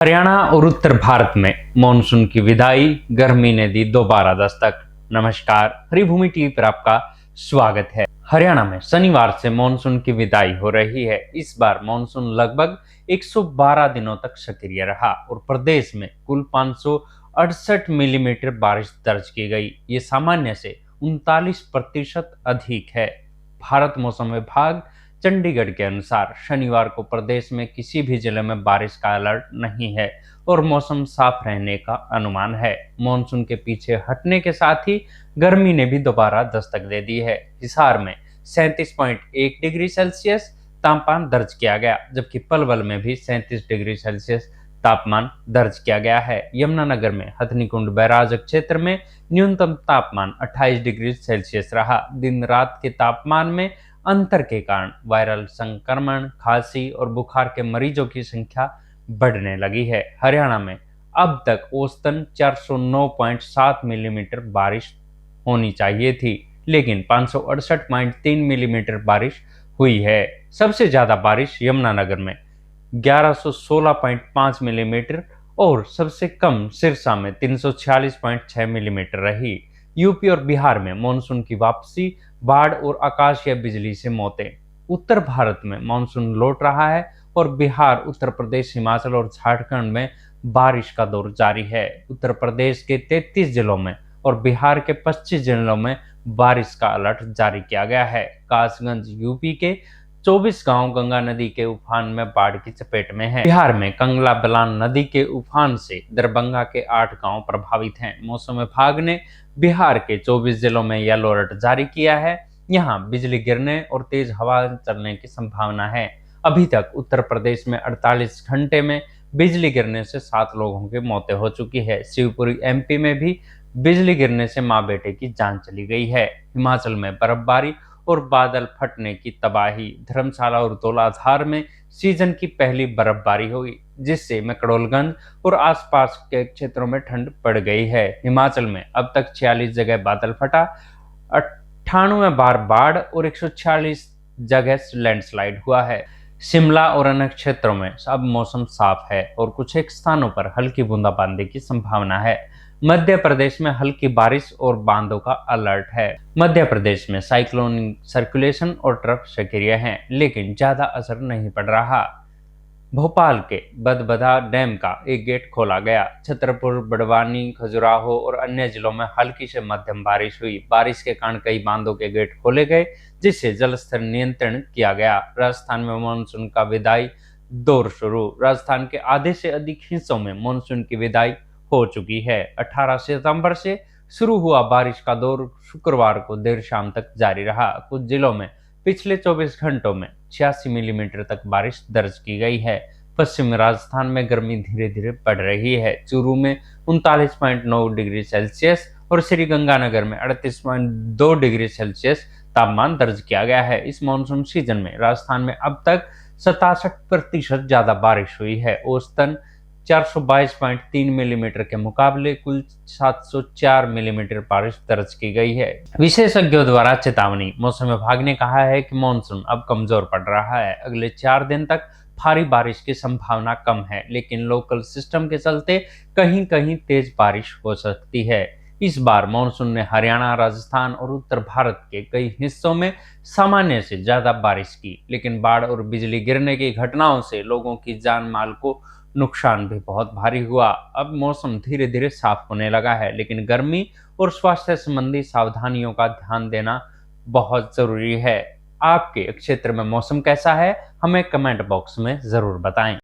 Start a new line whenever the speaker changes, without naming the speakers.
हरियाणा और उत्तर भारत में मॉनसून की विदाई, गर्मी ने दी दोबारा दस्तक। नमस्कार, हरिभूमि टीवी पर आपका स्वागत है। हरियाणा में शनिवार से मॉनसून की विदाई हो रही है। इस बार मॉनसून लगभग 112 दिनों तक सक्रिय रहा और प्रदेश में कुल 568 मिलीमीटर बारिश दर्ज की गई। ये सामान्य से 39% अधिक है। भारत मौसम विभाग चंडीगढ़ के अनुसार शनिवार को प्रदेश में किसी भी जिले में बारिश का अलर्ट नहीं है और मौसम साफ रहने का अनुमान है। मॉनसून के पीछे हटने के साथ ही गर्मी ने भी दोबारा दस्तक दे दी है। हिसार में 37.1 डिग्री सेल्सियस तापमान दर्ज किया गया, जबकि पलवल में भी 37 डिग्री सेल्सियस तापमान दर्ज किया गया है। यमुनानगर में हथनीकुंड बैराज क्षेत्र में न्यूनतम तापमान 28 डिग्री सेल्सियस रहा। दिन रात के तापमान में अंतर के कारण वायरल संक्रमण, खांसी और बुखार के मरीजों की संख्या बढ़ने लगी है। हरियाणा में अब तक औसतन 409.7 मिलीमीटर बारिश होनी चाहिए थी, लेकिन 568.3 मिलीमीटर बारिश हुई है। सबसे ज्यादा बारिश यमुनानगर में 1116.5 मिलीमीटर और सबसे कम सिरसा में 346.6 मिलीमीटर रही। यूपी और बिहार में मानसून की वापसी, बाढ़ और आकाशीय बिजली से मौतें। उत्तर भारत में मानसून लौट रहा है और बिहार, उत्तर प्रदेश, हिमाचल और झारखंड में बारिश का दौर जारी है। उत्तर प्रदेश के 33 जिलों में और बिहार के 25 जिलों में बारिश का अलर्ट जारी किया गया है। कासगंज यूपी के 24 गांव गंगा नदी के उफान में बाढ़ की चपेट में है। बिहार में कंगला बलान नदी के उफान से दरभंगा के 8 गांव प्रभावित हैं। मौसम विभाग ने बिहार के 24 जिलों में येलो अलर्ट जारी किया है। यहां बिजली गिरने और तेज हवा चलने की संभावना है। अभी तक उत्तर प्रदेश में 48 घंटे में बिजली गिरने से 7 लोगों की मौतें हो चुकी है। शिवपुरी एमपी में भी बिजली गिरने से मां बेटे की जान चली गई है। हिमाचल में बर्फबारी और बादल फटने की तबाही। धर्मशाला और धौलाधार में सीजन की पहली बर्फबारी हुई, जिससे मैक्लोडगंज और आसपास के क्षेत्रों में ठंड बढ़ गई है। हिमाचल में अब तक 46 जगह बादल फटा, 98 बार बाढ़ और 146 जगह लैंडस्लाइड हुआ है। शिमला और अन्य क्षेत्रों में अब मौसम साफ है और कुछ एक स्थानों पर हल्की बूंदाबांदी की संभावना है। मध्य प्रदेश में हल्की बारिश और बांधों का अलर्ट है। मध्य प्रदेश में साइक्लोनिक सर्कुलेशन और ट्रफ सक्रिय हैं, लेकिन ज्यादा असर नहीं पड़ रहा। भोपाल के बदबदा डैम का एक गेट खोला गया। छतरपुर, बड़वानी, खजुराहो और अन्य जिलों में हल्की से मध्यम बारिश हुई। बारिश के कारण कई बांधों के गेट खोले गए, जिससे जलस्तर नियंत्रण किया गया। राजस्थान में मानसून का विदाई दौर शुरू। राजस्थान के आधे से अधिक हिस्सों में मानसून की विदाई हो चुकी है। 18 सितंबर से शुरू हुआ बारिश का दौर शुक्रवार को देर शाम तक जारी रहा। कुछ जिलों में पिछले 24 घंटों में 86 मिलीमीटर तक बारिश दर्ज की गई है। पश्चिमी राजस्थान में गर्मी धीरे धीरे बढ़ रही है। चूरू में 39.9 डिग्री सेल्सियस और श्रीगंगानगर में 38.2 डिग्री सेल्सियस तापमान दर्ज किया गया है। इस मानसून सीजन में राजस्थान में अब तक 67% ज्यादा बारिश हुई है। औसतन 422.3 मिलीमीटर के मुकाबले कुल 704 मिलीमीटर बारिश दर्ज की गई है। विशेषज्ञों द्वारा चेतावनी। मौसम विभाग ने कहा है कि मानसून अब कमजोर पड़ रहा है। अगले 4 दिन तक भारी बारिश की संभावना कम है, लेकिन लोकल सिस्टम के चलते कहीं कहीं तेज बारिश हो सकती है। इस बार मानसून ने हरियाणा, राजस्थान और उत्तर भारत के कई हिस्सों में सामान्य से ज्यादा बारिश की, लेकिन बाढ़ और बिजली गिरने की घटनाओं से लोगों की जान माल को नुकसान भी बहुत भारी हुआ। अब मौसम धीरे धीरे साफ होने लगा है, लेकिन गर्मी और स्वास्थ्य संबंधी सावधानियों का ध्यान देना बहुत जरूरी है। आपके क्षेत्र में मौसम कैसा है, हमें कमेंट बॉक्स में जरूर बताएं।